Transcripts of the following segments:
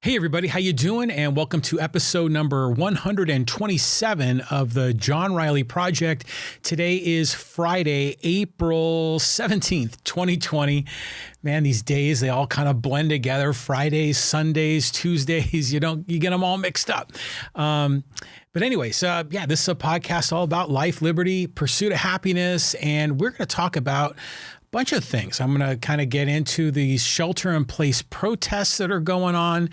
Hey everybody, how you doing? And welcome to episode number 127 of the John Riley Project. Today is Friday, April 17th, 2020. Man, these days, they all kind of blend together. Fridays, Sundays, Tuesdays, you get them all mixed up. But anyways, this is a podcast all about life, liberty, pursuit of happiness, and we're going to talk about bunch of things. I'm going to kind of get into these shelter-in-place protests that are going on.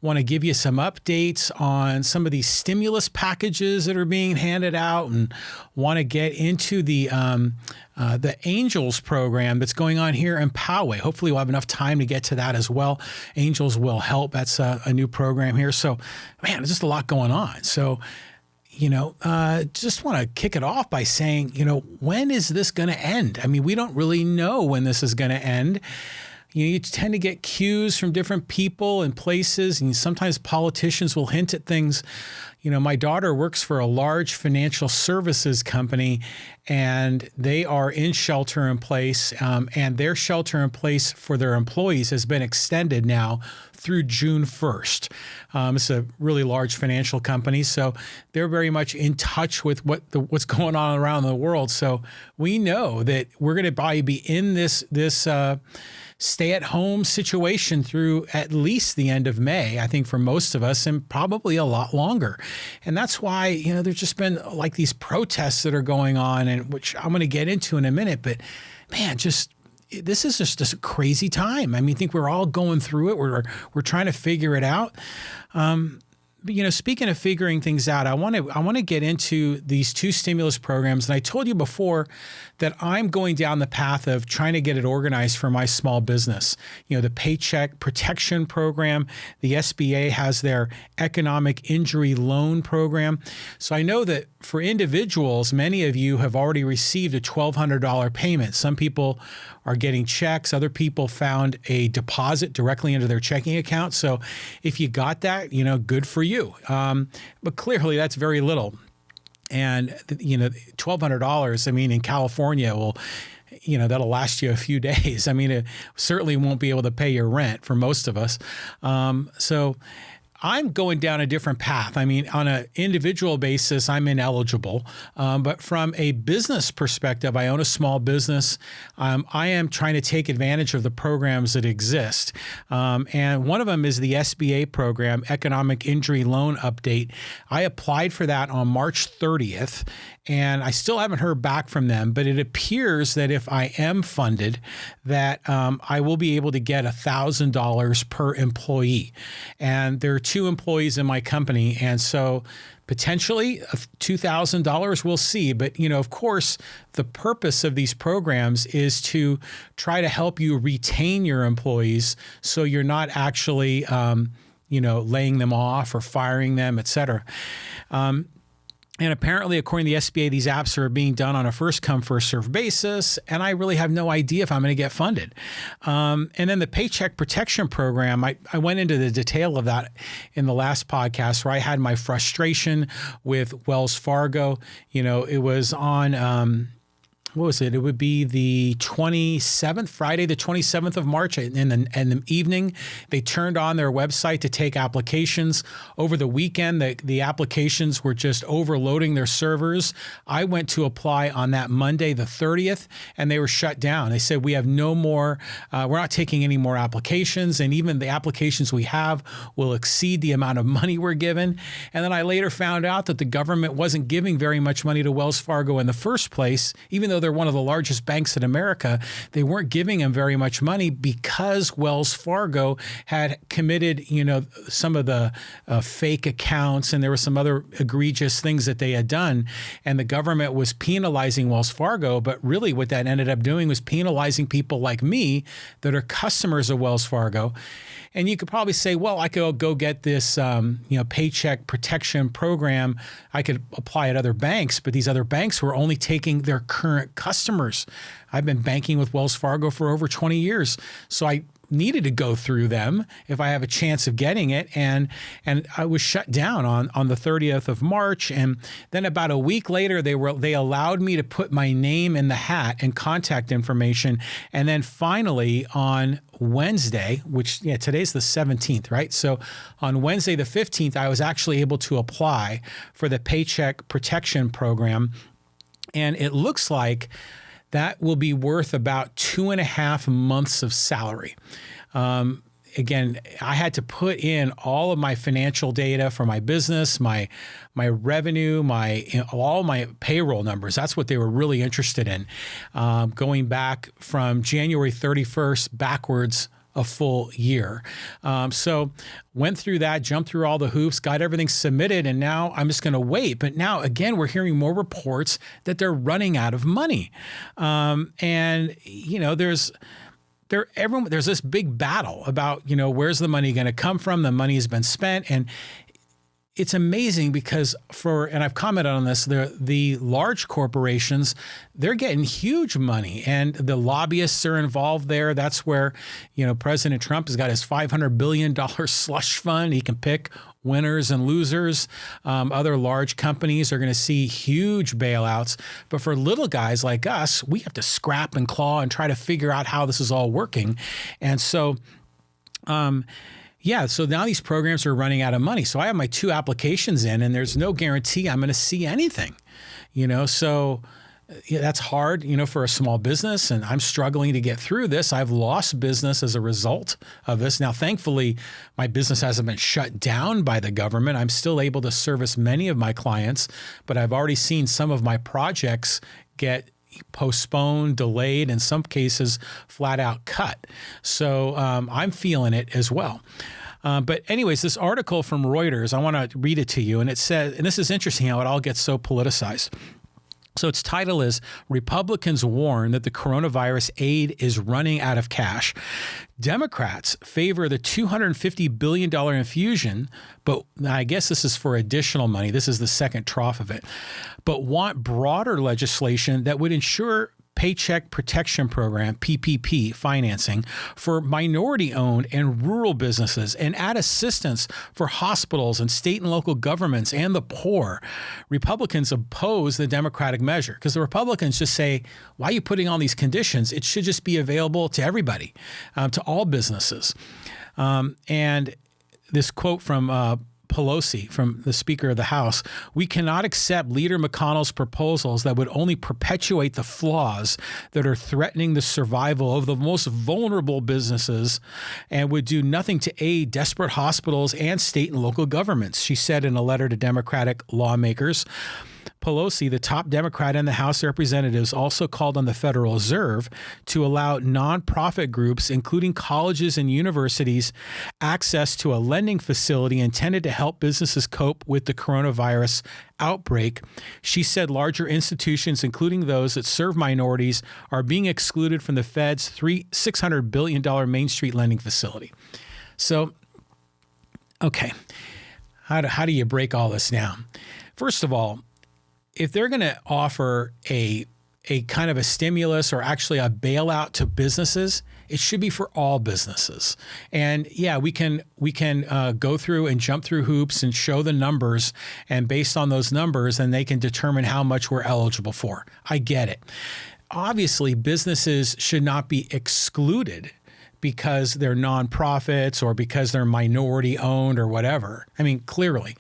Want to give you some updates on some of these stimulus packages that are being handed out, and want to get into the Angels program that's going on here in Poway. Hopefully we'll have enough time to get to that as well. Angels Will Help. That's a new program here. So, man, there's just a lot going on. So, just want to kick it off by saying, when is this going to end? I mean, we don't really know when this is going to end. You tend to get cues from different people and places, and sometimes politicians will hint at things. My daughter works for a large financial services company, and they are in shelter in place, and their shelter in place for their employees has been extended now through June 1st. It's a really large financial company, so they're very much in touch with what's going on around the world. So we know that we're going to probably be in this stay-at-home situation through at least the end of May, I think, for most of us, and probably a lot longer. And that's why, there's just been like these protests that are going on, and which I'm going to get into in a minute. But man, this is just a crazy time. I mean, I think we're all going through it. We're trying to figure it out. But, speaking of figuring things out, I want to get into these two stimulus programs. And I told you before that I'm going down the path of trying to get it organized for my small business. The Paycheck Protection Program, the SBA has their Economic Injury Loan Program. So I know that for individuals, many of you have already received a $1,200 payment. Some people are getting checks. Other people found a deposit directly into their checking account. So if you got that, good for you. But clearly that's very little. And, $1,200, I mean, in California that'll last you a few days. I mean, it certainly won't be able to pay your rent for most of us. So I'm going down a different path. I mean, on an individual basis, I'm ineligible. But from a business perspective, I own a small business. I am trying to take advantage of the programs that exist. And one of them is the SBA program, Economic Injury Loan Update. I applied for that on March 30th, and I still haven't heard back from them. But it appears that if I am funded, that I will be able to get $1,000 per employee. And there are 2 employees in my company, and so potentially $2,000, we'll see. But, of course, the purpose of these programs is to try to help you retain your employees so you're not actually, laying them off or firing them, et cetera. And apparently, according to the SBA, these apps are being done on a first-come, first-served basis, and I really have no idea if I'm going to get funded. And then the Paycheck Protection Program, I went into the detail of that in the last podcast where I had my frustration with Wells Fargo. It was on what was it? It would be the 27th, Friday, the 27th of March in the evening. They turned on their website to take applications. Over the weekend, the applications were just overloading their servers. I went to apply on that Monday, the 30th, and they were shut down. They said, we have no more, we're not taking any more applications, and even the applications we have will exceed the amount of money we're given. And then I later found out that the government wasn't giving very much money to Wells Fargo in the first place, even though they're one of the largest banks in America. They weren't giving them very much money because Wells Fargo had committed, some of the fake accounts, and there were some other egregious things that they had done. And the government was penalizing Wells Fargo, but really what that ended up doing was penalizing people like me that are customers of Wells Fargo. And you could probably say, well, I could go get this, Paycheck Protection Program. I could apply at other banks, but these other banks were only taking their current customers. I've been banking with Wells Fargo for over 20 years. So I needed to go through them if I have a chance of getting it. And I was shut down on the 30th of March. And then about a week later, they allowed me to put my name in the hat and contact information. And then finally on Wednesday, which today's the 17th, right? So on Wednesday, the 15th, I was actually able to apply for the Paycheck Protection Program. And it looks like that will be worth about 2.5 months of salary. Again, I had to put in all of my financial data for my business, my revenue, all my payroll numbers. That's what they were really interested in, going back from January 31st backwards a full year. So went through that, jumped through all the hoops, got everything submitted, and now I'm just going to wait. But now, again, we're hearing more reports that they're running out of money. And, there's this big battle about, where's the money going to come from? The money has been spent. And it's amazing because and I've commented on this, the large corporations, they're getting huge money and the lobbyists are involved there. That's where, President Trump has got his $500 billion slush fund. He can pick winners and losers. Other large companies are going to see huge bailouts. But for little guys like us, we have to scrap and claw and try to figure out how this is all working. And so, so now these programs are running out of money. So I have my 2 applications in and there's no guarantee I'm going to see anything, so that's hard, for a small business. And I'm struggling to get through this. I've lost business as a result of this. Now, thankfully, my business hasn't been shut down by the government. I'm still able to service many of my clients, but I've already seen some of my projects get postponed, delayed, in some cases flat out cut. So I'm feeling it as well. But anyways, this article from Reuters, I want to read it to you. And it says, and this is interesting how it all gets so politicized. So its title is Republicans Warn that the Coronavirus Aid is Running Out of Cash. Democrats favor the $250 billion infusion, but I guess this is for additional money. This is the second trough of it, but want broader legislation that would ensure Paycheck Protection Program, PPP, financing for minority-owned and rural businesses and add assistance for hospitals and state and local governments and the poor. Republicans oppose the Democratic measure because the Republicans just say, why are you putting on these conditions? It should just be available to everybody, to all businesses. And this quote from Pelosi, from the Speaker of the House, we cannot accept Leader McConnell's proposals that would only perpetuate the flaws that are threatening the survival of the most vulnerable businesses and would do nothing to aid desperate hospitals and state and local governments, she said in a letter to Democratic lawmakers. Pelosi, the top Democrat in the House of Representatives, also called on the Federal Reserve to allow nonprofit groups, including colleges and universities, access to a lending facility intended to help businesses cope with the coronavirus outbreak. She said larger institutions, including those that serve minorities, are being excluded from the Fed's $600 billion Main Street lending facility. So, okay, how do you break all this down? First of all, if they're going to offer a kind of a stimulus or actually a bailout to businesses, it should be for all businesses. And yeah, we can go through and jump through hoops and show the numbers, and based on those numbers, then they can determine how much we're eligible for. I get it. Obviously, businesses should not be excluded because they're nonprofits or because they're minority owned or whatever. I mean, clearly.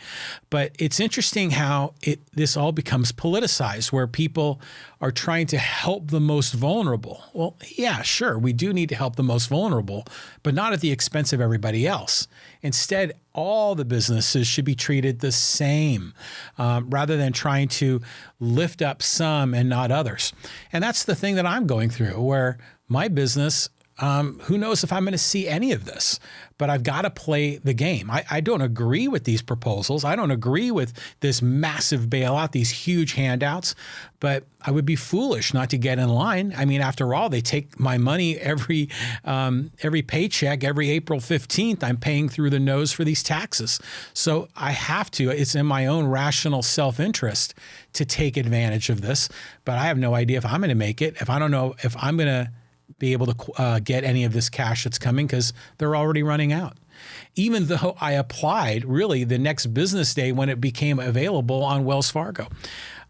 But it's interesting how this all becomes politicized, where people are trying to help the most vulnerable. Well, yeah, sure, we do need to help the most vulnerable, but not at the expense of everybody else. Instead, all the businesses should be treated the same, rather than trying to lift up some and not others. And that's the thing that I'm going through, where my business, who knows if I'm going to see any of this, but I've got to play the game. I don't agree with these proposals. I don't agree with this massive bailout, these huge handouts, but I would be foolish not to get in line. I mean, after all, they take my money every paycheck, every April 15th, I'm paying through the nose for these taxes. So I have to, it's in my own rational self-interest to take advantage of this, but I have no idea if I'm going to make it, if I don't know if I'm going to be able to get any of this cash that's coming because they're already running out. Even though I applied really the next business day when it became available on Wells Fargo.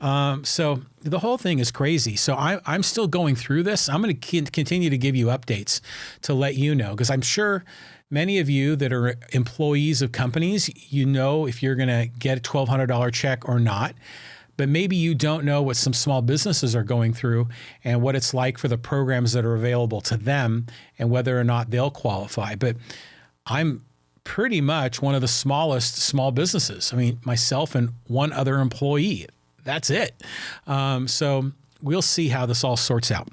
So the whole thing is crazy. So I'm still going through this. I'm going to continue to give you updates to let you know, because I'm sure many of you that are employees of companies, you know if you're going to get a $1,200 check or not. But maybe you don't know what some small businesses are going through and what it's like for the programs that are available to them and whether or not they'll qualify. But I'm pretty much one of the smallest small businesses. I mean, myself and one other employee. That's it. So we'll see how this all sorts out.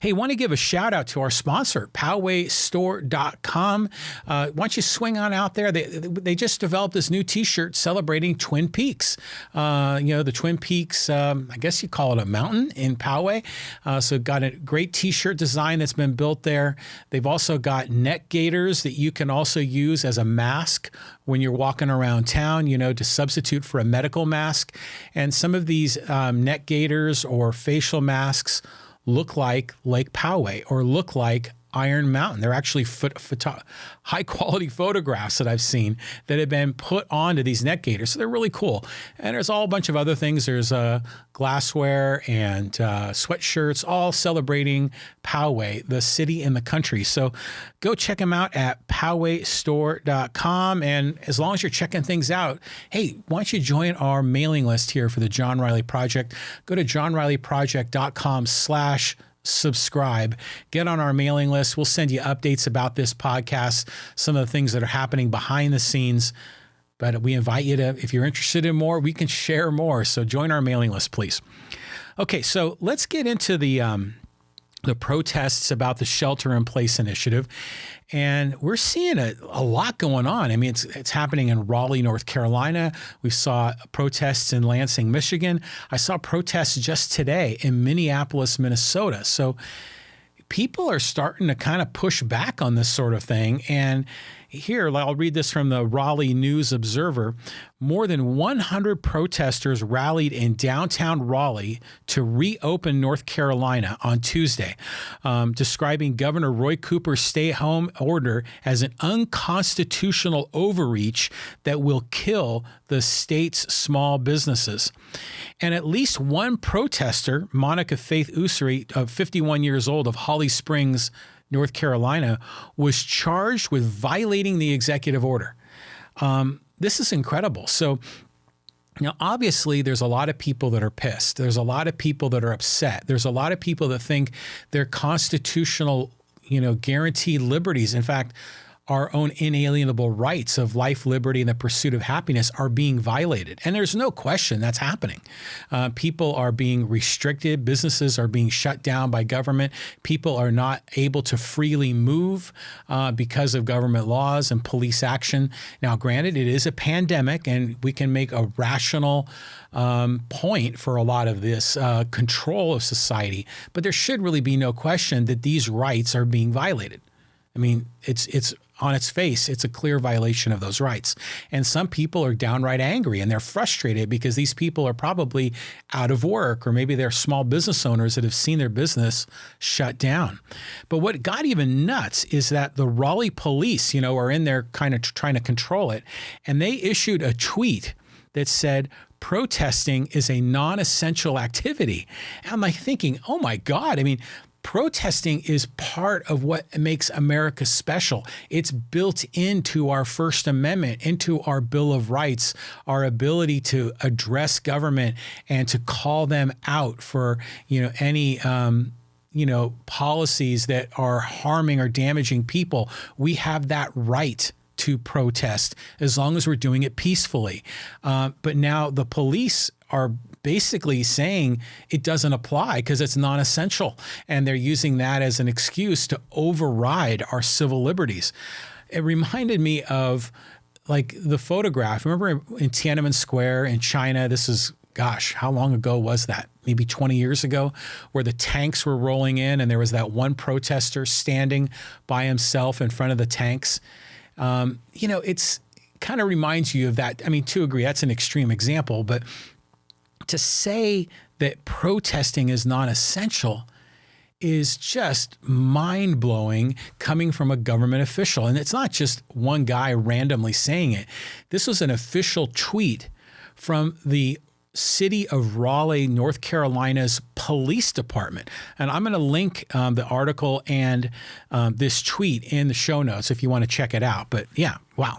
Hey, want to give a shout out to our sponsor, PowayStore.com. Why don't you swing on out there? They just developed this new T-shirt celebrating Twin Peaks. The Twin Peaks, I guess you call it a mountain in Poway. So got a great T-shirt design that's been built there. They've also got neck gaiters that you can also use as a mask when you're walking around town, to substitute for a medical mask. And some of these neck gaiters or facial masks look like Lake Poway or look like Iron Mountain. They're actually high quality photographs that I've seen that have been put onto these neck gaiters. So they're really cool. And there's all a bunch of other things. There's glassware and sweatshirts, all celebrating Poway, the city and the country. So go check them out at PowayStore.com. And as long as you're checking things out, hey, why don't you join our mailing list here for the John Riley Project? Go to johnrileyproject.com/subscribe. Get on our mailing list. We'll send you updates about this podcast, some of the things that are happening behind the scenes. But we invite you to, if you're interested in more, we can share more. So join our mailing list, please. Okay, so let's get into the protests about the shelter-in-place initiative. And we're seeing a lot going on. I mean, it's happening in Raleigh, North Carolina. We saw protests in Lansing, Michigan. I saw protests just today in Minneapolis, Minnesota. So people are starting to kind of push back on this sort of thing. And here, I'll read this from the Raleigh News Observer. More than 100 protesters rallied in downtown Raleigh to reopen North Carolina on Tuesday, describing Governor Roy Cooper's stay-at-home order as an unconstitutional overreach that will kill the state's small businesses. And at least one protester, Monica Faith Ussery, 51 years old, of Holly Springs, North Carolina, was charged with violating the executive order. This is incredible. So now, obviously, there's a lot of people that are pissed. There's a lot of people that are upset. There's a lot of people that think their constitutional, guaranteed liberties, in fact, our own inalienable rights of life, liberty, and the pursuit of happiness are being violated. And there's no question that's happening. People are being restricted. Businesses are being shut down by government. People are not able to freely move because of government laws and police action. Now, granted, it is a pandemic, and we can make a rational point for a lot of this control of society. But there should really be no question that these rights are being violated. I mean, it's on its face, it's a clear violation of those rights. And some people are downright angry and they're frustrated because these people are probably out of work, or maybe they're small business owners that have seen their business shut down. But what got even nuts is that the Raleigh police, are in there kind of trying to control it. And they issued a tweet that said, protesting is a non-essential activity. And I'm like thinking, oh my God, I mean, protesting is part of what makes America special. It's built into our First Amendment, into our Bill of Rights, our ability to address government and to call them out for, any, policies that are harming or damaging people. We have that right to protest as long as we're doing it peacefully. But now the police are basically saying it doesn't apply because it's non-essential. And they're using that as an excuse to override our civil liberties. It reminded me of like the photograph. Remember in Tiananmen Square in China, this is, gosh, how long ago was that? Maybe 20 years ago, where the tanks were rolling in and there was that one protester standing by himself in front of the tanks. It's kind of reminds you of that. I mean, to agree, that's an extreme example, but to say that protesting is non-essential is just mind-blowing coming from a government official. And it's not just one guy randomly saying it. This was an official tweet from the city of Raleigh, North Carolina's police department. And I'm going to link the article and this tweet in the show notes if you want to check it out. But yeah, wow.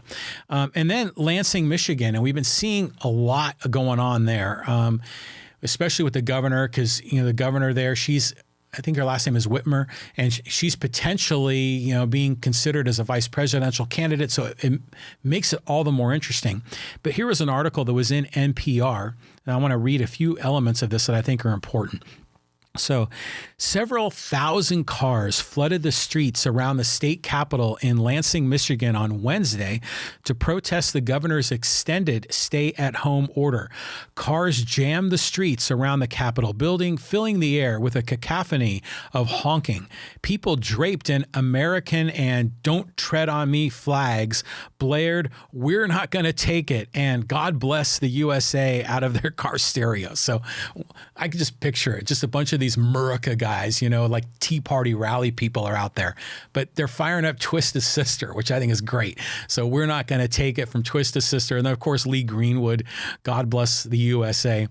And then Lansing, Michigan. And we've been seeing a lot going on there, especially with the governor, because, the governor there, I think her last name is Whitmer, and she's potentially, being considered as a vice presidential candidate. So it makes it all the more interesting. But here was an article that was in NPR, and I want to read a few elements of this that I think are important. So several thousand cars flooded the streets around the state capitol in Lansing, Michigan on Wednesday to protest the governor's extended stay-at-home order. Cars jammed the streets around the Capitol building, filling the air with a cacophony of honking. People draped in American and "Don't Tread on Me" flags blared "We're not going to take it" and "God bless the USA" out of their car stereos. So I could just picture it, just a bunch of these Murica guys, like Tea Party rally people are out there, but they're firing up Twisted Sister, which I think is great. So "We're not going to take it" from Twisted Sister. And then, of course, Lee Greenwood, "God bless the USA."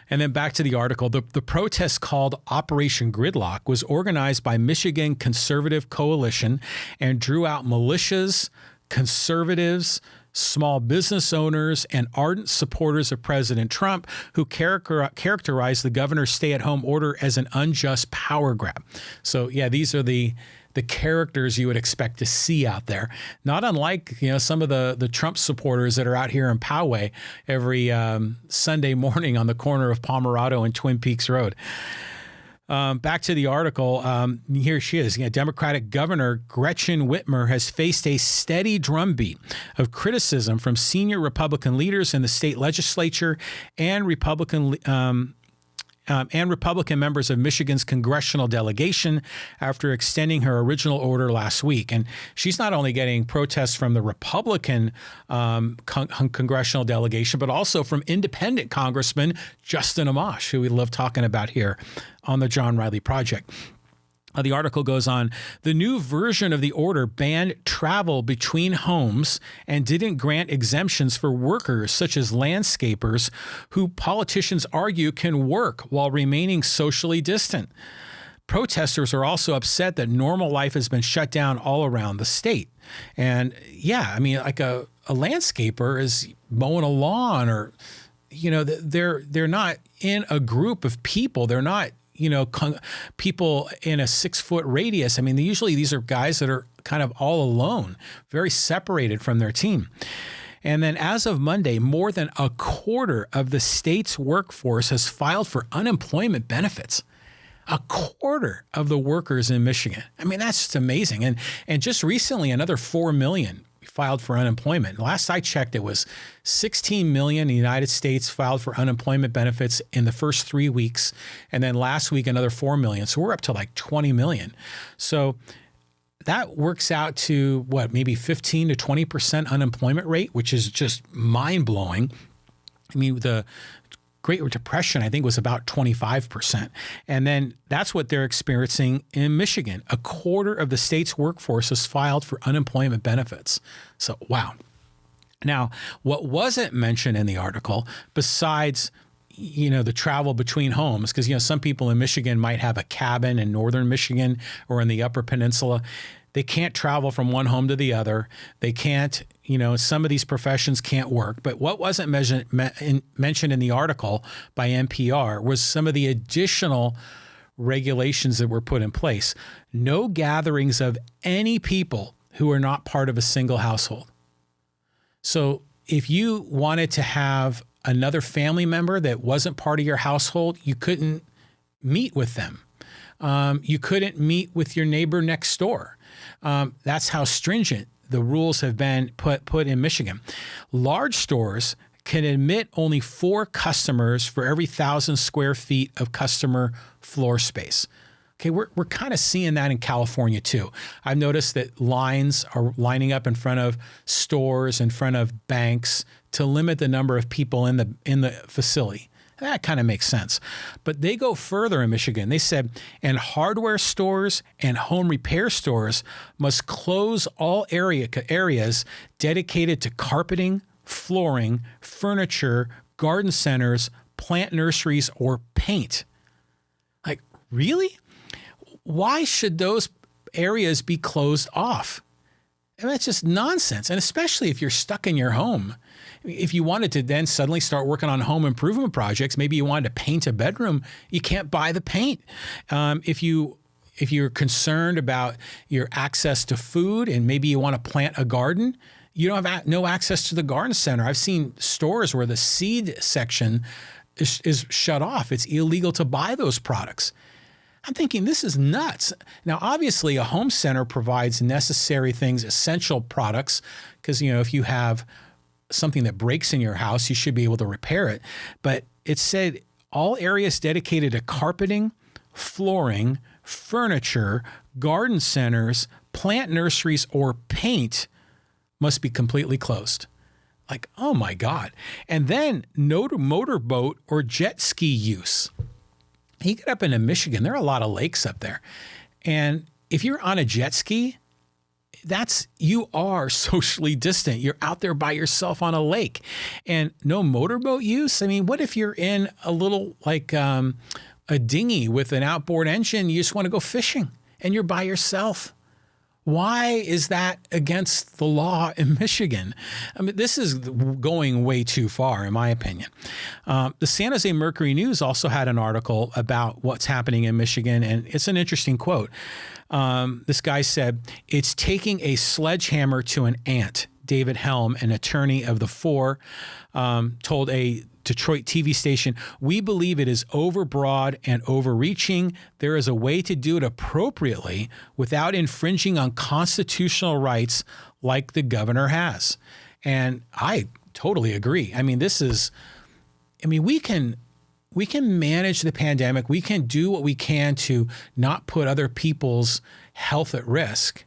And then back to the article. The protest, called Operation Gridlock, was organized by Michigan Conservative Coalition and drew out militias, conservatives, small business owners, and ardent supporters of President Trump, who characterized the governor's stay-at-home order as an unjust power grab. So, yeah, these are the characters you would expect to see out there. Not unlike, some of the Trump supporters that are out here in Poway every Sunday morning on the corner of Pomerado and Twin Peaks Road. Back to the article, here she is. Democratic Governor Gretchen Whitmer has faced a steady drumbeat of criticism from senior Republican leaders in the state legislature and Republican members of Michigan's congressional delegation after extending her original order last week. And she's not only getting protests from the Republican congressional delegation, but also from independent Congressman Justin Amash, who we love talking about here on the John Riley Project. The article goes on. The new version of the order banned travel between homes and didn't grant exemptions for workers such as landscapers, who politicians argue can work while remaining socially distant. Protesters are also upset that normal life has been shut down all around the state. And yeah, like a landscaper is mowing a lawn, or, they're not in a group of people. They're not people in a 6-foot radius. Usually these are guys that are kind of all alone, very separated from their team. And then as of Monday, more than a quarter of the state's workforce has filed for unemployment benefits. A quarter of the workers in Michigan. That's just amazing. And just recently, another 4 million filed for unemployment. Last I checked, it was 16 million in the United States filed for unemployment benefits in the first 3 weeks. And then last week, another 4 million. So we're up to like 20 million. So that works out to maybe 15 to 20% unemployment rate, which is just mind blowing. The Great Depression, I think, was about 25%. And then that's what they're experiencing in Michigan. A quarter of the state's workforce has filed for unemployment benefits. So, wow. Now, what wasn't mentioned in the article, besides, the travel between homes, because, some people in Michigan might have a cabin in northern Michigan or in the Upper Peninsula. They can't travel from one home to the other. They can't, some of these professions can't work. But what wasn't mentioned in the article by NPR was some of the additional regulations that were put in place. No gatherings of any people who are not part of a single household. So if you wanted to have another family member that wasn't part of your household, you couldn't meet with them. You couldn't meet with your neighbor next door. That's how stringent the rules have been put in Michigan. Large stores can admit only 4 customers for every 1,000 square feet of customer floor space. Okay, we're kind of seeing that in California too. I've noticed that lines are lining up in front of stores, in front of banks, to limit the number of people in the facility. That kind of makes sense. But they go further in Michigan. They said, and hardware stores and home repair stores must close all areas dedicated to carpeting, flooring, furniture, garden centers, plant nurseries, or paint. Like, really? Why should those areas be closed off? And that's just nonsense. And especially if you're stuck in your home. If you wanted to then suddenly start working on home improvement projects, maybe you wanted to paint a bedroom, you can't buy the paint. If you're concerned about your access to food and maybe you want to plant a garden, you don't have no access to the garden center. I've seen stores where the seed section is shut off. It's illegal to buy those products. I'm thinking this is nuts. Now, obviously, a home center provides necessary things, essential products, because, if you have something that breaks in your house, you should be able to repair it. But it said all areas dedicated to carpeting, flooring, furniture, garden centers, plant nurseries, or paint must be completely closed. Like, oh my God. And then no motorboat or jet ski use. You get up into Michigan, there are a lot of lakes up there. And if you're on a jet ski, you are socially distant. You're out there by yourself on a lake. And no motorboat use? I mean, what if you're in a little a dinghy with an outboard engine, you just want to go fishing and you're by yourself? Why is that against the law in Michigan? I mean, this is going way too far, in my opinion. The San Jose Mercury News also had an article about what's happening in Michigan, and it's an interesting quote. This guy said, "It's taking a sledgehammer to an ant." David Helm, an attorney of the four, told a Detroit TV station, "We believe it is overbroad and overreaching. There is a way to do it appropriately without infringing on constitutional rights like the governor has." And I totally agree. I mean, we can manage the pandemic. We can do what we can to not put other people's health at risk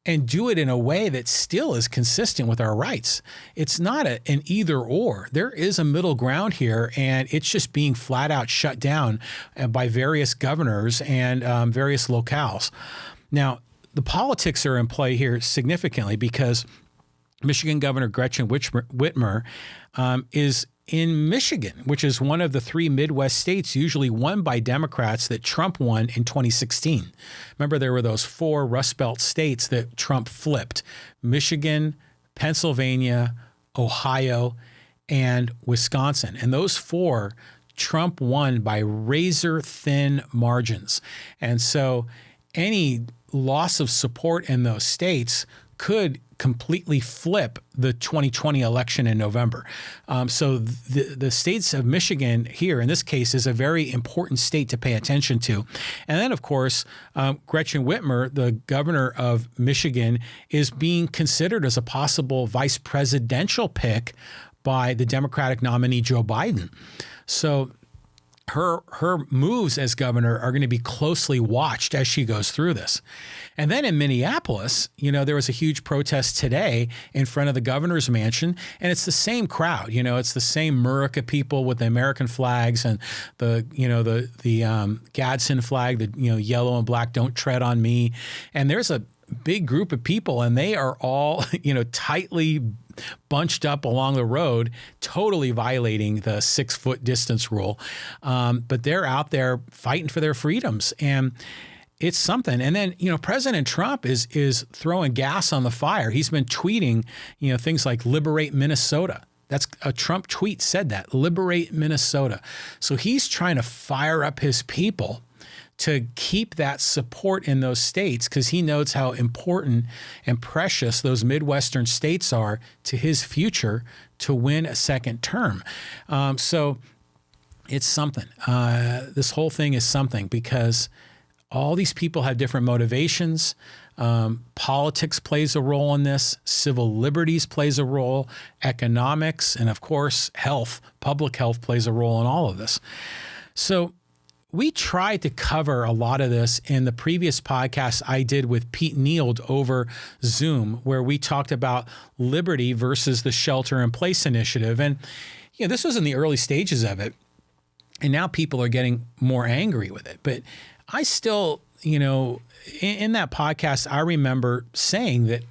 and do it in a way that still is consistent with our rights. It's not an either or. There is a middle ground here, and it's just being flat out shut down by various governors and various locales. Now, the politics are in play here significantly because Michigan Governor Gretchen Whitmer is in Michigan, which is one of the three Midwest states usually won by Democrats that Trump won in 2016. Remember, there were those four Rust Belt states that Trump flipped: Michigan, Pennsylvania, Ohio, and Wisconsin. And those four, Trump won by razor-thin margins. And so any loss of support in those states could completely flip the 2020 election in November. So the states of Michigan here, in this case, is a very important state to pay attention to. And then, of course, Gretchen Whitmer, the governor of Michigan, is being considered as a possible vice presidential pick by the Democratic nominee, Joe Biden. So her moves as governor are going to be closely watched as she goes through this. And then in Minneapolis, there was a huge protest today in front of the governor's mansion, and it's the same crowd. It's the same America people with the American flags and the Gadson flag, the yellow and black, "Don't tread on me." And there's a big group of people, and they are all tightly bunched up along the road, totally violating the 6-foot distance rule. But they're out there fighting for their freedoms, and it's something. And then, President Trump is throwing gas on the fire. He's been tweeting, things like "Liberate Minnesota." That's a Trump tweet said that, "Liberate Minnesota." So he's trying to fire up his people to keep that support in those states, because he knows how important and precious those Midwestern states are to his future to win a second term. So it's something. This whole thing is something, because all these people have different motivations. Politics plays a role in this. Civil liberties plays a role. Economics, and of course, health, public health plays a role in all of this. So we tried to cover a lot of this in the previous podcast I did with Pete Neild over Zoom, where we talked about liberty versus the shelter-in-place initiative. And this was in the early stages of it. And now people are getting more angry with it. But I still, in that podcast, I remember saying that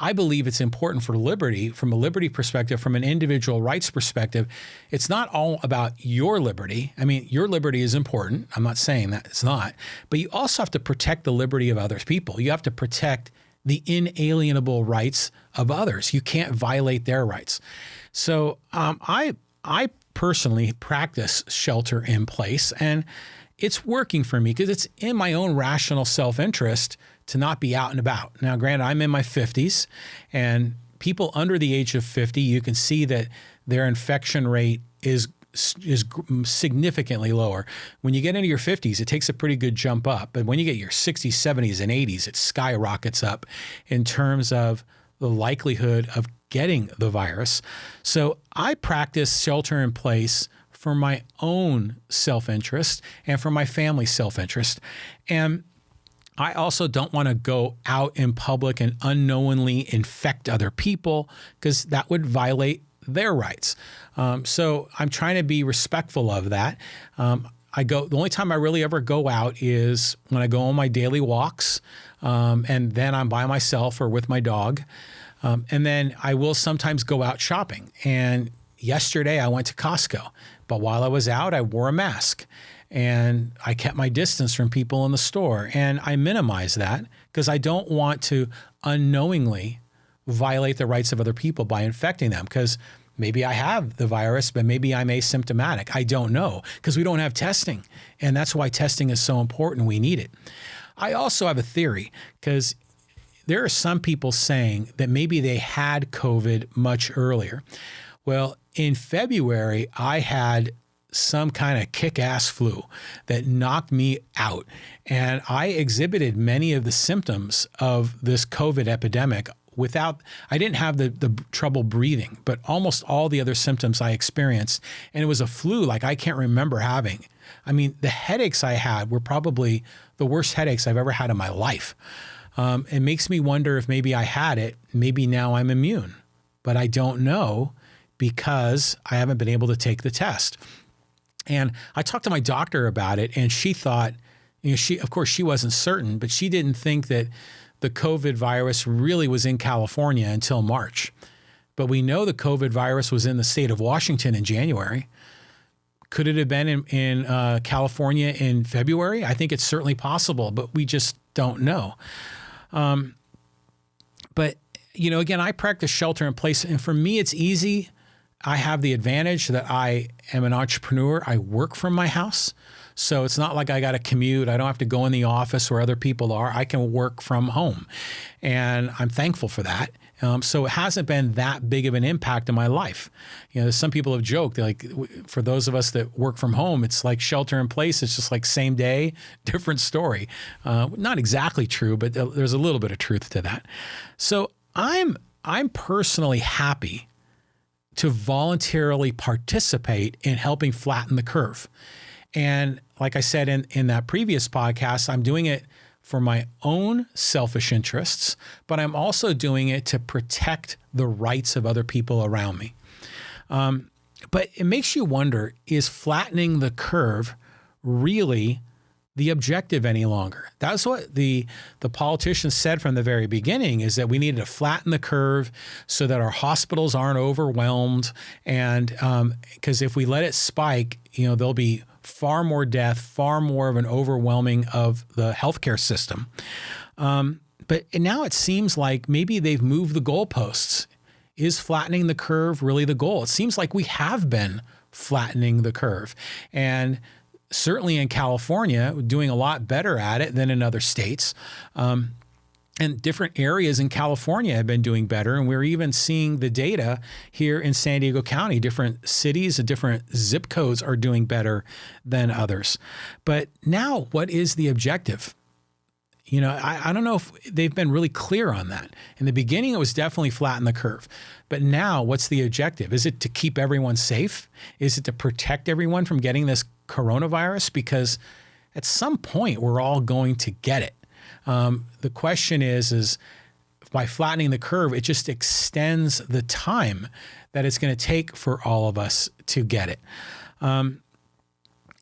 I believe it's important for liberty, from a liberty perspective, from an individual rights perspective. It's not all about your liberty. I mean, your liberty is important. I'm not saying that it's not. But you also have to protect the liberty of other people. You have to protect the inalienable rights of others. You can't violate their rights. So I personally practice shelter in place, and it's working for me because it's in my own rational self-interest to not be out and about. Now, granted, I'm in my 50s, and people under the age of 50, you can see that their infection rate is significantly lower. When you get into your 50s, it takes a pretty good jump up. But when you get your 60s, 70s, and 80s, it skyrockets up in terms of the likelihood of getting the virus. So I practice shelter in place for my own self-interest and for my family's self-interest. And I also don't want to go out in public and unknowingly infect other people because that would violate their rights. So I'm trying to be respectful of that. The only time I really ever go out is when I go on my daily walks, and then I'm by myself or with my dog. And then I will sometimes go out shopping. And yesterday I went to Costco, but while I was out, I wore a mask and I kept my distance from people in the store. And I minimize that because I don't want to unknowingly violate the rights of other people by infecting them, because maybe I have the virus, but maybe I'm asymptomatic. I don't know because we don't have testing. And that's why testing is so important. We need it. I also have a theory, because there are some people saying that maybe they had COVID much earlier. Well, in February, I had some kind of kick-ass flu that knocked me out. And I exhibited many of the symptoms of this COVID epidemic I didn't have the trouble breathing, but almost all the other symptoms I experienced. And it was a flu like I can't remember having. I mean, the headaches I had were probably the worst headaches I've ever had in my life. It makes me wonder if maybe I had it, maybe now I'm immune, but I don't know because I haven't been able to take the test. And I talked to my doctor about it, and she thought, of course she wasn't certain, but she didn't think that the COVID virus really was in California until March. But we know the COVID virus was in the state of Washington in January. Could it have been in California in February? I think it's certainly possible, but we just don't know. But, again, I practice shelter in place, and for me, it's easy. I have the advantage that I am an entrepreneur. I work from my house. So it's not like I got to commute. I don't have to go in the office where other people are. I can work from home. And I'm thankful for that. So it hasn't been that big of an impact in my life. Some people have joked, like, for those of us that work from home, it's like shelter in place. It's just like same day, different story. Not exactly true, but there's a little bit of truth to that. So I'm personally happy to voluntarily participate in helping flatten the curve. And like I said in that previous podcast, I'm doing it for my own selfish interests, but I'm also doing it to protect the rights of other people around me. But it makes you wonder, is flattening the curve really the objective any longer? That's what the politicians said from the very beginning, is that we needed to flatten the curve so that our hospitals aren't overwhelmed. And because if we let it spike, there'll be far more death, far more of an overwhelming of the healthcare system. But now it seems like maybe they've moved the goalposts. Is flattening the curve really the goal? It seems like we have been flattening the curve. And certainly in California, doing a lot better at it than in other states. And different areas in California have been doing better. And we're even seeing the data here in San Diego County. Different cities and different zip codes are doing better than others. But now, what is the objective? I don't know if they've been really clear on that. In the beginning, it was definitely flatten the curve. But now, what's the objective? Is it to keep everyone safe? Is it to protect everyone from getting this coronavirus? Because at some point, we're all going to get it. The question is by flattening the curve, it just extends the time that it's going to take for all of us to get it.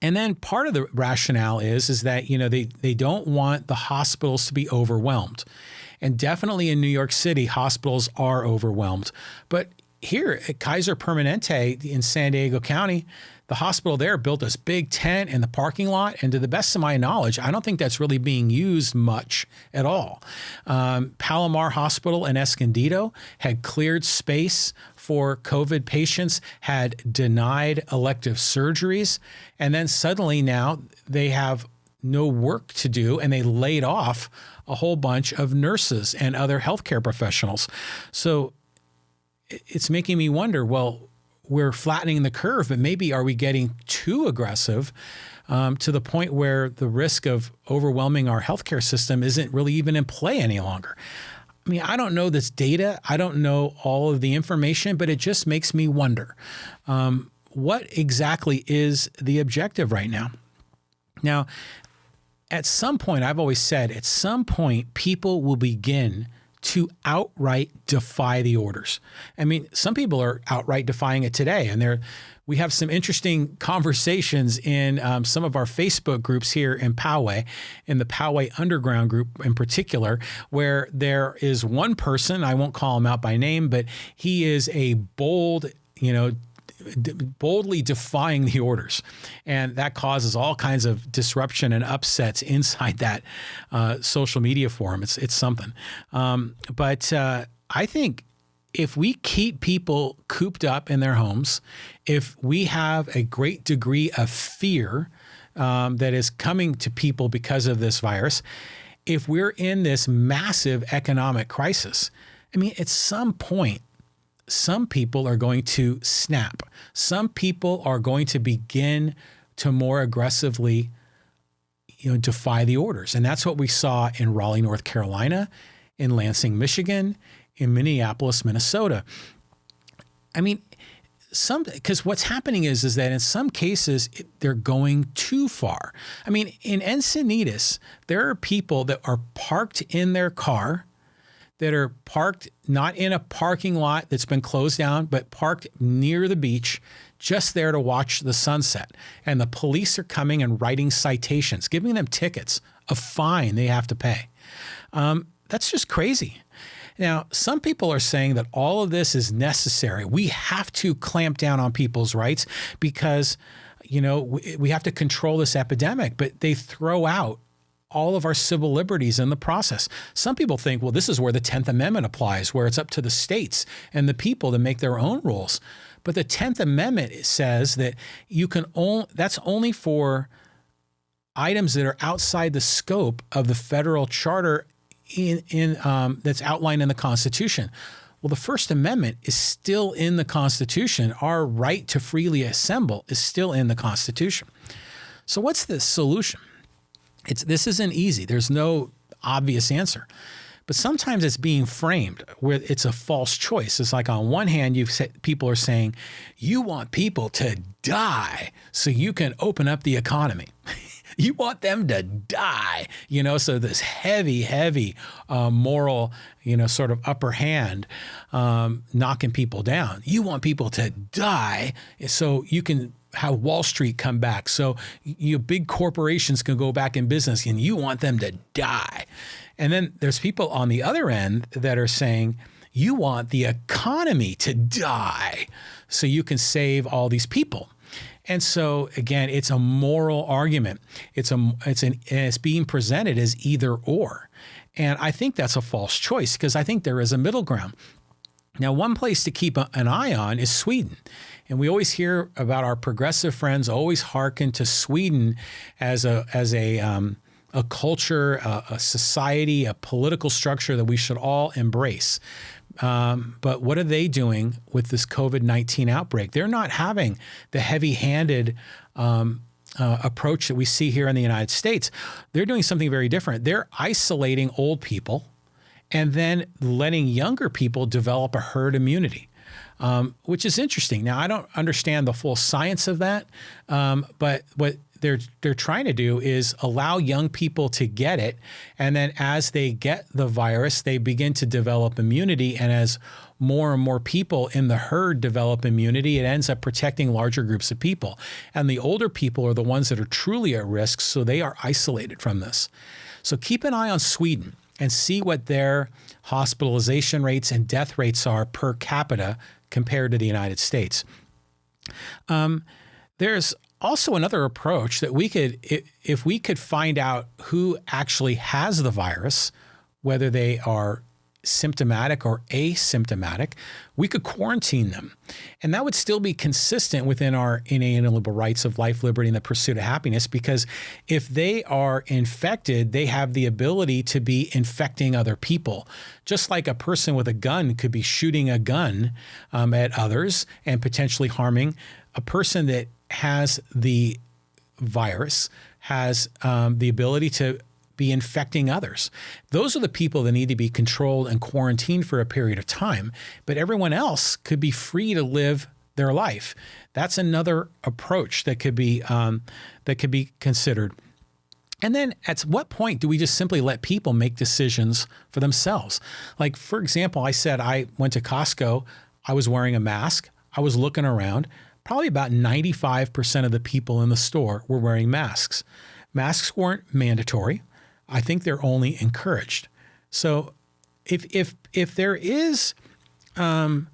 And then part of the rationale is that, they don't want the hospitals to be overwhelmed. And definitely in New York City, hospitals are overwhelmed. But here at Kaiser Permanente in San Diego County, the hospital there built this big tent in the parking lot. And to the best of my knowledge, I don't think that's really being used much at all. Palomar Hospital in Escondido had cleared space for COVID patients, had denied elective surgeries. And then suddenly now they have no work to do, and they laid off a whole bunch of nurses and other healthcare professionals. So it's making me wonder, well, we're flattening the curve, but maybe are we getting too aggressive to the point where the risk of overwhelming our healthcare system isn't really even in play any longer? I mean, I don't know this data. I don't know all of the information, but it just makes me wonder, what exactly is the objective right now? Now, at some point, I've always said, at some point, people will begin to outright defy the orders. I mean, some people are outright defying it today, and we have some interesting conversations in some of our Facebook groups here in Poway, in the Poway Underground group in particular, where there is one person, I won't call him out by name, but he is a boldly defying the orders. And that causes all kinds of disruption and upsets inside that social media forum. It's something. But I think if we keep people cooped up in their homes, if we have a great degree of fear that is coming to people because of this virus, if we're in this massive economic crisis, I mean, at some point, some people are going to snap. Some people are going to begin to more aggressively, defy the orders. And that's what we saw in Raleigh, North Carolina, in Lansing, Michigan, in Minneapolis, Minnesota. I mean, because what's happening is that in some cases, they're going too far. I mean, in Encinitas, there are people that are parked in their car, that are parked not in a parking lot that's been closed down, but parked near the beach, just there to watch the sunset. And the police are coming and writing citations, giving them tickets, a fine they have to pay. That's just crazy. Now, some people are saying that all of this is necessary. We have to clamp down on people's rights because, we have to control this epidemic, but they throw out all of our civil liberties in the process. Some people think, well, this is where the 10th Amendment applies, where it's up to the states and the people to make their own rules. But the 10th Amendment says that that's only for items that are outside the scope of the federal charter that's outlined in the Constitution. Well, the First Amendment is still in the Constitution. Our right to freely assemble is still in the Constitution. So what's the solution? This isn't easy. There's no obvious answer. But sometimes it's being framed where it's a false choice. It's like on one hand, people are saying, you want people to die so you can open up the economy. You want them to die, so this heavy moral, sort of upper hand knocking people down. You want people to die so you can have Wall Street come back, so big corporations can go back in business, and you want them to die. And then there's people on the other end that are saying, you want the economy to die so you can save all these people. And so again, it's a moral argument. It's being presented as either or. And I think that's a false choice because I think there is a middle ground. Now, one place to keep an eye on is Sweden. And we always hear about our progressive friends always hearken to Sweden as a culture, a society, a political structure that we should all embrace. But what are they doing with this COVID-19 outbreak? They're not having the heavy-handed approach that we see here in the United States. They're doing something very different. They're isolating old people and then letting younger people develop a herd immunity, which is interesting. Now, I don't understand the full science of that, but what they're trying to do is allow young people to get it. And then as they get the virus, they begin to develop immunity. And as more and more people in the herd develop immunity, it ends up protecting larger groups of people. And the older people are the ones that are truly at risk, so they are isolated from this. So keep an eye on Sweden and see what their hospitalization rates and death rates are per capita compared to the United States. There's also another approach that we could, if we could find out who actually has the virus, whether they are symptomatic or asymptomatic, we could quarantine them. And that would still be consistent within our inalienable rights of life, liberty, and the pursuit of happiness, because if they are infected, they have the ability to be infecting other people. Just like a person with a gun could be shooting a gun at others and potentially harming, a person that has the virus has the ability to be infecting others. Those are the people that need to be controlled and quarantined for a period of time, but everyone else could be free to live their life. That's another approach that could be considered. And then at what point do we just simply let people make decisions for themselves? Like, for example, I said I went to Costco, I was wearing a mask, I was looking around, probably about 95% of the people in the store were wearing masks. Masks weren't mandatory. I think they're only encouraged. So if there is, I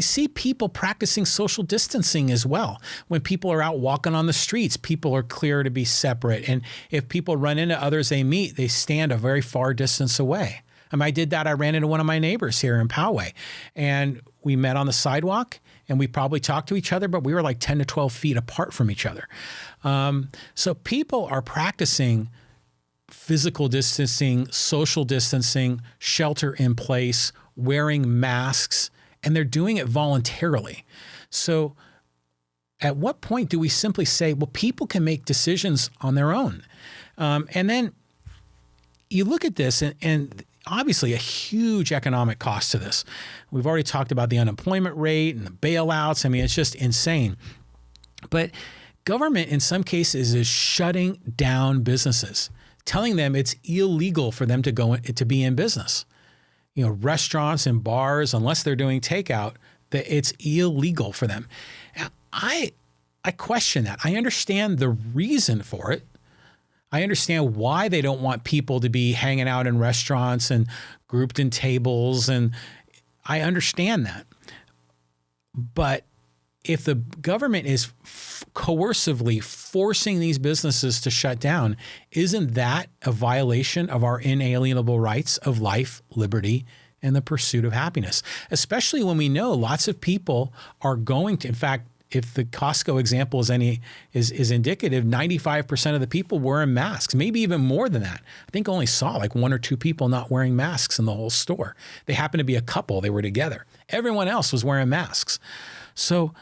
see people practicing social distancing as well. When people are out walking on the streets, people are clear to be separate. And if people run into others they meet, they stand a very far distance away. I did that. I ran into one of my neighbors here in Poway, and we met on the sidewalk, and we probably talked to each other, but we were like 10 to 12 feet apart from each other. So people are practicing physical distancing, social distancing, shelter in place, wearing masks, and they're doing it voluntarily. So at what point do we simply say, well, people can make decisions on their own? And then you look at this and obviously a huge economic cost to this. We've already talked about the unemployment rate and the bailouts. It's just insane. But government in some cases is shutting down businesses, telling them it's illegal for them to be in business. Restaurants and bars, unless they're doing takeout, that it's illegal for them. I question that. I understand the reason for it. I understand why they don't want people to be hanging out in restaurants and grouped in tables, and I understand that. But if the government is coercively forcing these businesses to shut down, isn't that a violation of our inalienable rights of life, liberty, and the pursuit of happiness? Especially when we know lots of people are going to, in fact, if the Costco example is indicative, 95% of the people wearing masks, maybe even more than that. I think I only saw like one or two people not wearing masks in the whole store. They happened to be a couple, they were together. Everyone else was wearing masks. So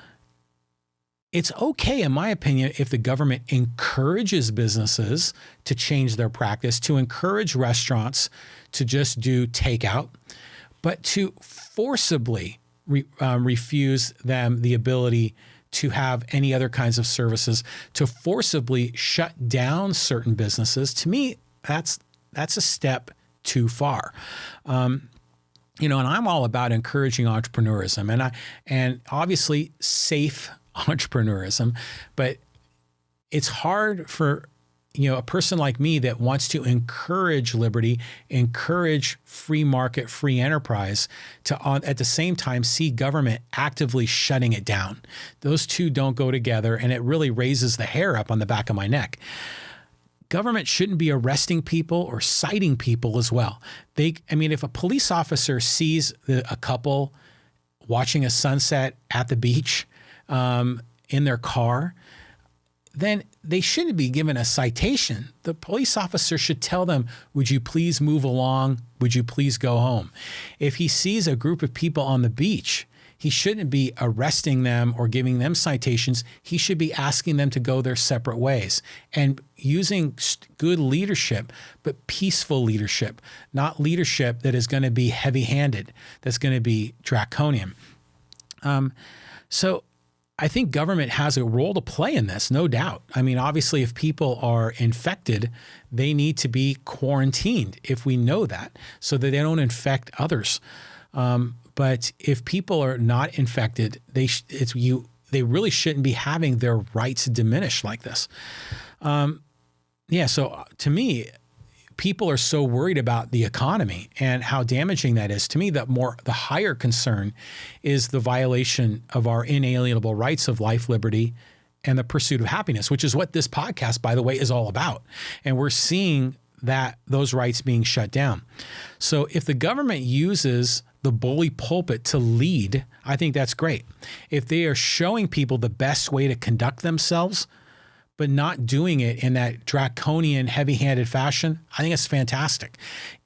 it's okay, in my opinion, if the government encourages businesses to change their practice, to encourage restaurants to just do takeout, but to forcibly refuse them the ability to have any other kinds of services, to forcibly shut down certain businesses. To me, that's a step too far. And I'm all about encouraging entrepreneurism and obviously safe entrepreneurism, but it's hard for a person like me that wants to encourage liberty, encourage free market, free enterprise, to at the same time see government actively shutting it down. Those two don't go together, and it really raises the hair up on the back of my neck. Government shouldn't be arresting people or citing people as well. If a police officer sees a couple watching a sunset at the beach in their car, then they shouldn't be given a citation. The police officer should tell them, would you please move along? Would you please go home? If he sees a group of people on the beach, he shouldn't be arresting them or giving them citations. He should be asking them to go their separate ways and using good leadership, but peaceful leadership, not leadership that is going to be heavy-handed, that's going to be draconian. So I think government has a role to play in this, no doubt. Obviously, if people are infected, they need to be quarantined if we know that, so that they don't infect others. But if people are not infected, they really shouldn't be having their rights diminished like this. So to me, people are so worried about the economy and how damaging that is. To me, the higher concern is the violation of our inalienable rights of life, liberty, and the pursuit of happiness, which is what this podcast, by the way, is all about. And we're seeing that those rights being shut down. So if the government uses the bully pulpit to lead, I think that's great. If they are showing people the best way to conduct themselves, but not doing it in that draconian, heavy-handed fashion, I think it's fantastic.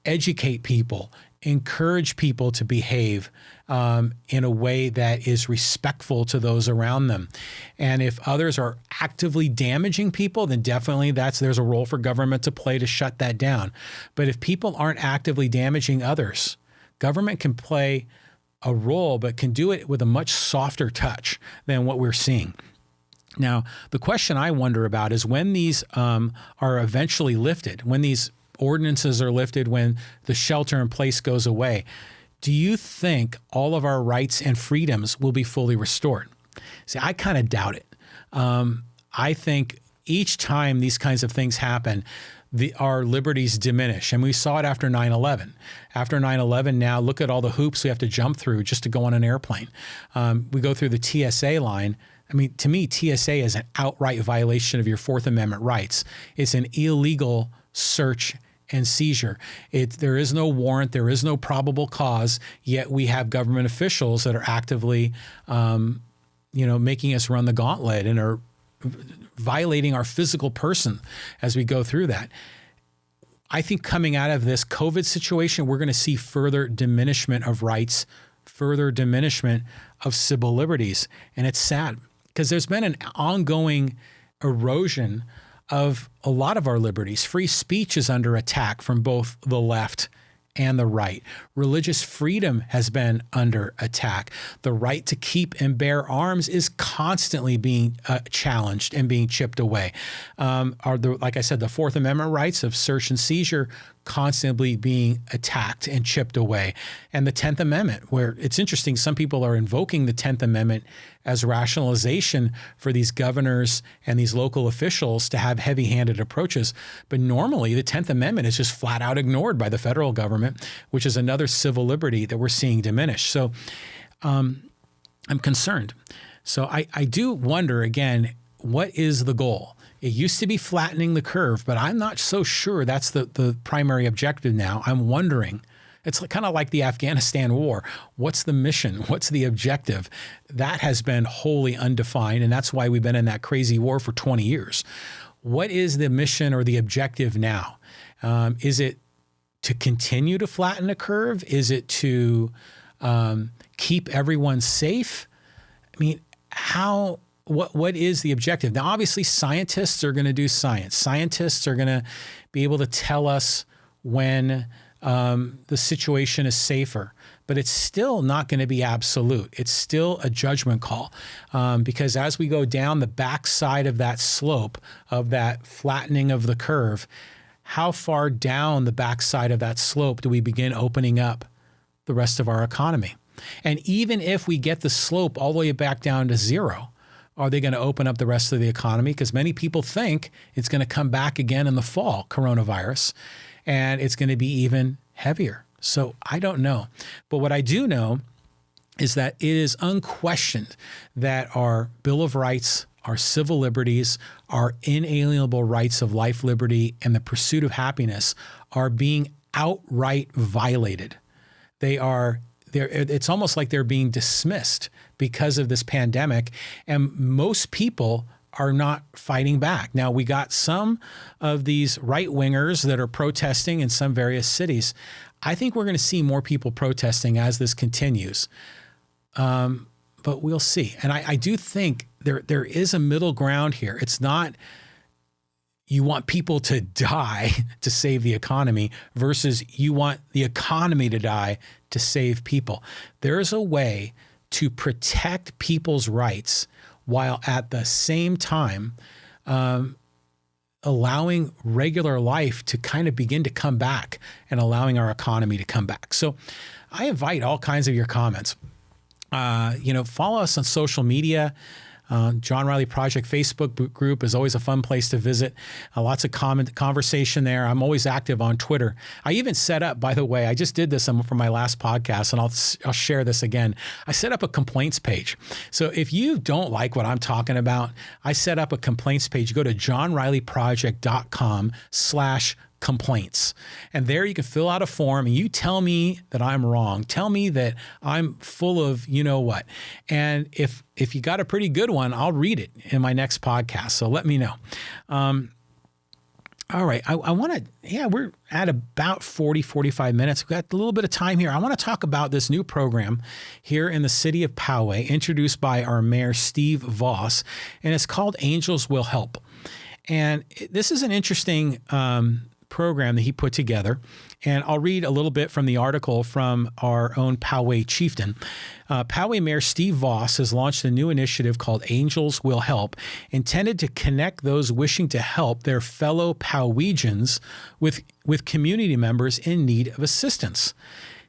Educate people, encourage people to behave in a way that is respectful to those around them. And if others are actively damaging people, then definitely there's a role for government to play to shut that down. But if people aren't actively damaging others, government can play a role, but can do it with a much softer touch than what we're seeing. Now, the question I wonder about is when these are eventually lifted, when these ordinances are lifted, when the shelter in place goes away, do you think all of our rights and freedoms will be fully restored? See, I kind of doubt it. I think each time these kinds of things happen, our liberties diminish. And we saw it after 9/11. After 9/11, now look at all the hoops we have to jump through just to go on an airplane. We go through the TSA line. I mean, to me, TSA is an outright violation of your Fourth Amendment rights. It's an illegal search and seizure. There is no warrant. There is no probable cause, yet we have government officials that are actively, making us run the gauntlet and are violating our physical person as we go through that. I think coming out of this COVID situation, we're going to see further diminishment of rights, further diminishment of civil liberties. And it's sad because there's been an ongoing erosion of a lot of our liberties. Free speech is under attack from both the left and the right. Religious freedom has been under attack. The right to keep and bear arms is constantly being challenged and being chipped away. Like I said, the Fourth Amendment rights of search and seizure constantly being attacked and chipped away. And the 10th Amendment, where it's interesting, some people are invoking the 10th Amendment as rationalization for these governors and these local officials to have heavy-handed approaches. But normally the 10th Amendment is just flat out ignored by the federal government, which is another civil liberty that we're seeing diminish. So I'm concerned. So I do wonder, again, what is the goal? It used to be flattening the curve, but I'm not so sure that's the primary objective now. I'm wondering. It's kind of like the Afghanistan war. What's the mission? What's the objective? That has been wholly undefined, and that's why we've been in that crazy war for 20 years. What is the mission or the objective now? Is it to continue to flatten the curve? Is it to keep everyone safe? I mean, what is the objective? Now, obviously, scientists are going to do science. Scientists are going to be able to tell us when the situation is safer, but it's still not going to be absolute. It's still a judgment call because as we go down the backside of that slope, of that flattening of the curve, how far down the backside of that slope do we begin opening up the rest of our economy? And even if we get the slope all the way back down to zero, are they going to open up the rest of the economy? Because many people think it's going to come back again in the fall, coronavirus, and it's going to be even heavier. So I don't know. But what I do know is that it is unquestioned that our Bill of Rights, our civil liberties, our inalienable rights of life, liberty, and the pursuit of happiness are being outright violated. It's almost like they're being dismissed because of this pandemic, and most people are not fighting back. Now, we got some of these right-wingers that are protesting in some various cities. I think we're going to see more people protesting as this continues, but we'll see. And I do think there is a middle ground here. It's not you want people to die to save the economy versus you want the economy to die to save people. There is a way to protect people's rights while at the same time allowing regular life to kind of begin to come back and allowing our economy to come back. So I invite all kinds of your comments. Follow us on social media. John Riley Project Facebook group is always a fun place to visit. Lots of conversation there. I'm always active on Twitter. I even set up, by the way, I just did this for my last podcast, and I'll share this again. I set up a complaints page. So if you don't like what I'm talking about, I set up a complaints page. Go to johnrileyproject.com/complaints. And there you can fill out a form and you tell me that I'm wrong. Tell me that I'm full of you know what. And if you got a pretty good one, I'll read it in my next podcast. So let me know. All right. I want to, we're at about 45 minutes. We've got a little bit of time here. I want to talk about this new program here in the city of Poway, introduced by our mayor, Steve Vaus, and it's called Angels Will Help. And this is an interesting program that he put together. And I'll read a little bit from the article from our own Poway chieftain. Poway Mayor Steve Vaus has launched a new initiative called Angels Will Help, intended to connect those wishing to help their fellow Powegians with community members in need of assistance.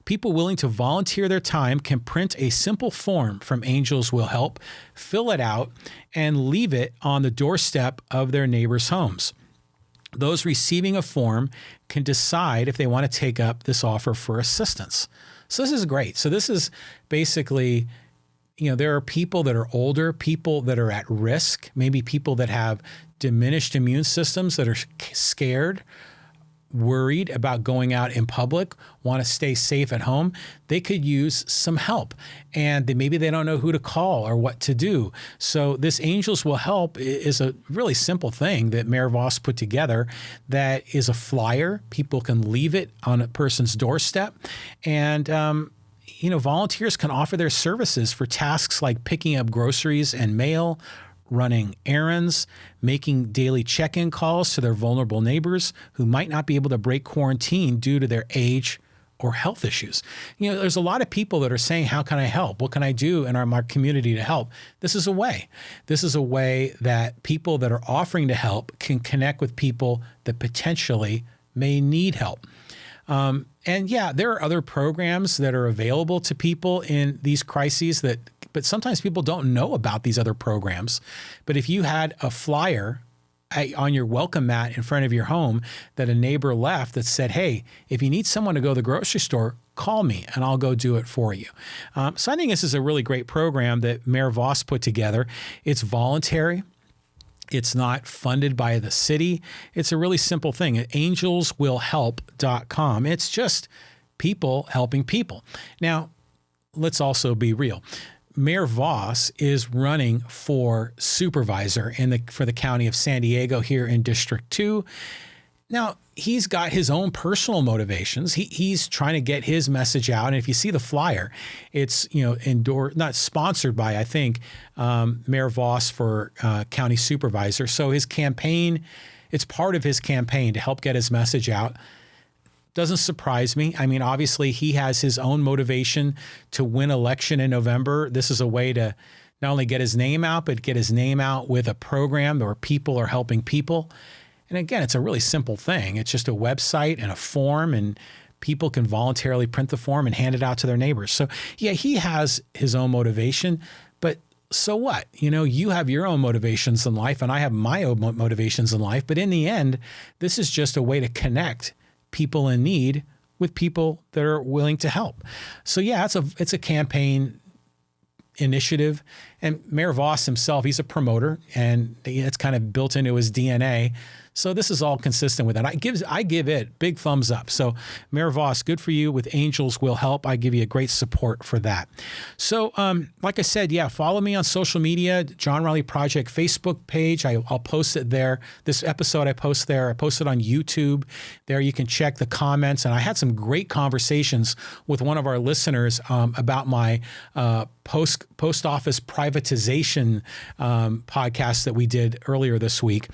People willing to volunteer their time can print a simple form from Angels Will Help, fill it out, and leave it on the doorstep of their neighbors' homes. Those receiving a form can decide if they want to take up this offer for assistance. So this is great. So this is basically, there are people that are older, people that are at risk, maybe people that have diminished immune systems that are scared, worried about going out in public, want to stay safe at home. They could use some help, and maybe they don't know who to call or what to do. So this Angels Will Help is a really simple thing that Mayor Vaus put together that is a flyer. People can leave it on a person's doorstep, and volunteers can offer their services for tasks like picking up groceries and mail, running errands, making daily check-in calls to their vulnerable neighbors who might not be able to break quarantine due to their age or health issues. There's a lot of people that are saying, how can I help? What can I do in our community to help? This is a way. This is a way that people that are offering to help can connect with people that potentially may need help. There are other programs that are available to people in these crises but sometimes people don't know about these other programs. But if you had a flyer on your welcome mat in front of your home that a neighbor left that said, hey, if you need someone to go to the grocery store, call me and I'll go do it for you. So I think this is a really great program that Mayor Vaus put together. It's voluntary. It's not funded by the city. It's a really simple thing at angelswillhelp.com. It's just people helping people. Now, let's also be real. Mayor Vaus is running for supervisor for the county of San Diego here in District 2. Now, he's got his own personal motivations. He's trying to get his message out. And if you see the flyer, it's, not sponsored by, I think, Mayor Vaus for county supervisor. So his campaign, it's part of his campaign to help get his message out. Doesn't surprise me. I mean, obviously, he has his own motivation to win election in November. This is a way to not only get his name out, but get his name out with a program where people are helping people. And again, it's a really simple thing. It's just a website and a form, and people can voluntarily print the form and hand it out to their neighbors. So, he has his own motivation, but so what? You have your own motivations in life, and I have my own motivations in life. But in the end, this is just a way to connect people in need with people that are willing to help. So it's a campaign initiative, and Mayor Vaus himself, he's a promoter, and it's kind of built into his DNA. So this is all consistent with that. I give it big thumbs up. So Mayor Vaus, good for you with Angels Will Help. I give you a great support for that. So like I said, follow me on social media, John Riley Project Facebook page. I'll post it there. This episode I post there. I post it on YouTube. There you can check the comments. And I had some great conversations with one of our listeners about my post office privatization podcast that we did earlier this week.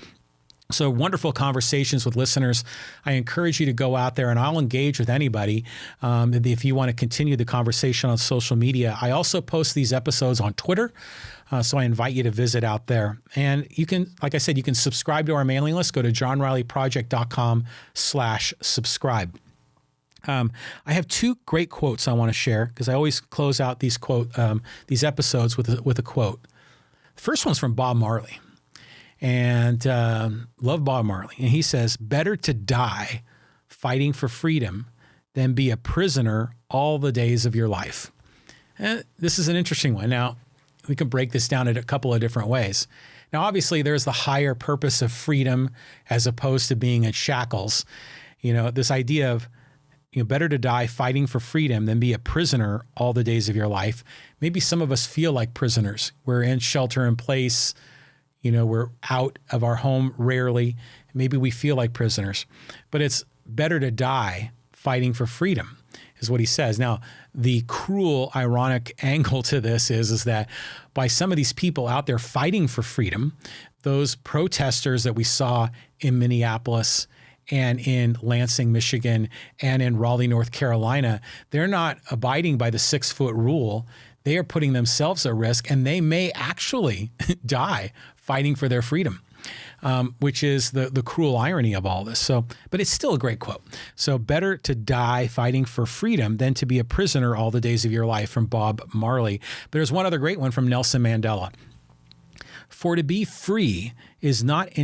So wonderful conversations with listeners. I encourage you to go out there, and I'll engage with anybody if you want to continue the conversation on social media. I also post these episodes on Twitter, so I invite you to visit out there. And you can, like I said, you can subscribe to our mailing list. Go to johnrileyproject.com/subscribe. I have two great quotes I want to share because I always close out these episodes with a quote. The first one's from Bob Marley. And love Bob Marley. And he says, better to die fighting for freedom than be a prisoner all the days of your life. And this is an interesting one. Now, we can break this down in a couple of different ways. Now, obviously, there's the higher purpose of freedom as opposed to being in shackles. You know, this idea of, better to die fighting for freedom than be a prisoner all the days of your life. Maybe some of us feel like prisoners. We're in shelter in place. We're out of our home rarely. Maybe we feel like prisoners, but it's better to die fighting for freedom is what he says. Now, the cruel, ironic angle to this is that by some of these people out there fighting for freedom, those protesters that we saw in Minneapolis and in Lansing, Michigan, and in Raleigh, North Carolina, they're not abiding by the 6-foot rule. They are putting themselves at risk, and they may actually die fighting for their freedom, which is the cruel irony of all this. So, but it's still a great quote. So better to die fighting for freedom than to be a prisoner all the days of your life, from Bob Marley. But there's one other great one from Nelson Mandela. For to be free is not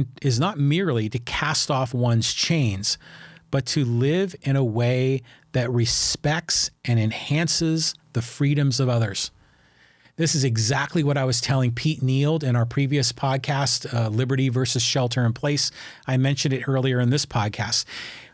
merely to cast off one's chains, but to live in a way that respects and enhances the freedoms of others. This is exactly what I was telling Pete Neild in our previous podcast, Liberty versus Shelter in Place. I mentioned it earlier in this podcast.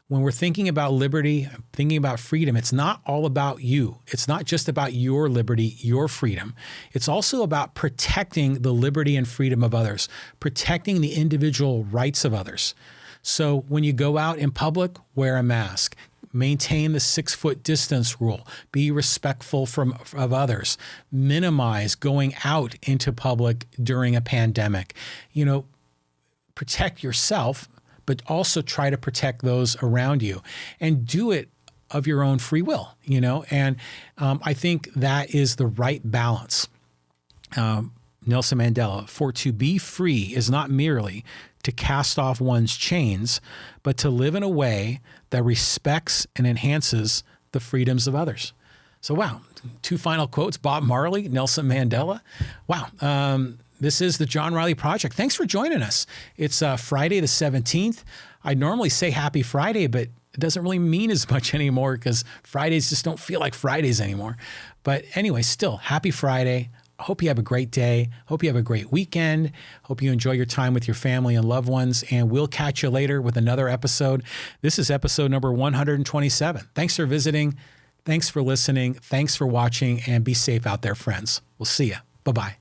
When we're thinking about liberty, thinking about freedom, it's not all about you. It's not just about your liberty, your freedom. It's also about protecting the liberty and freedom of others, protecting the individual rights of others. So when you go out in public, wear a mask. Maintain the 6-foot distance rule. Be respectful of others. Minimize going out into public during a pandemic. Protect yourself, but also try to protect those around you, and do it of your own free will. And I think that is the right balance. Nelson Mandela, for to be free is not merely to cast off one's chains, but to live in a way that respects and enhances the freedoms of others. So, wow, two final quotes, Bob Marley, Nelson Mandela. Wow. This is the John Riley Project. Thanks for joining us. It's Friday the 17th. I normally say happy Friday, but it doesn't really mean as much anymore because Fridays just don't feel like Fridays anymore. But anyway, still, happy Friday. I hope you have a great day. Hope you have a great weekend. Hope you enjoy your time with your family and loved ones. And we'll catch you later with another episode. This is episode number 127. Thanks for visiting. Thanks for listening. Thanks for watching. And be safe out there, friends. We'll see you. Bye-bye.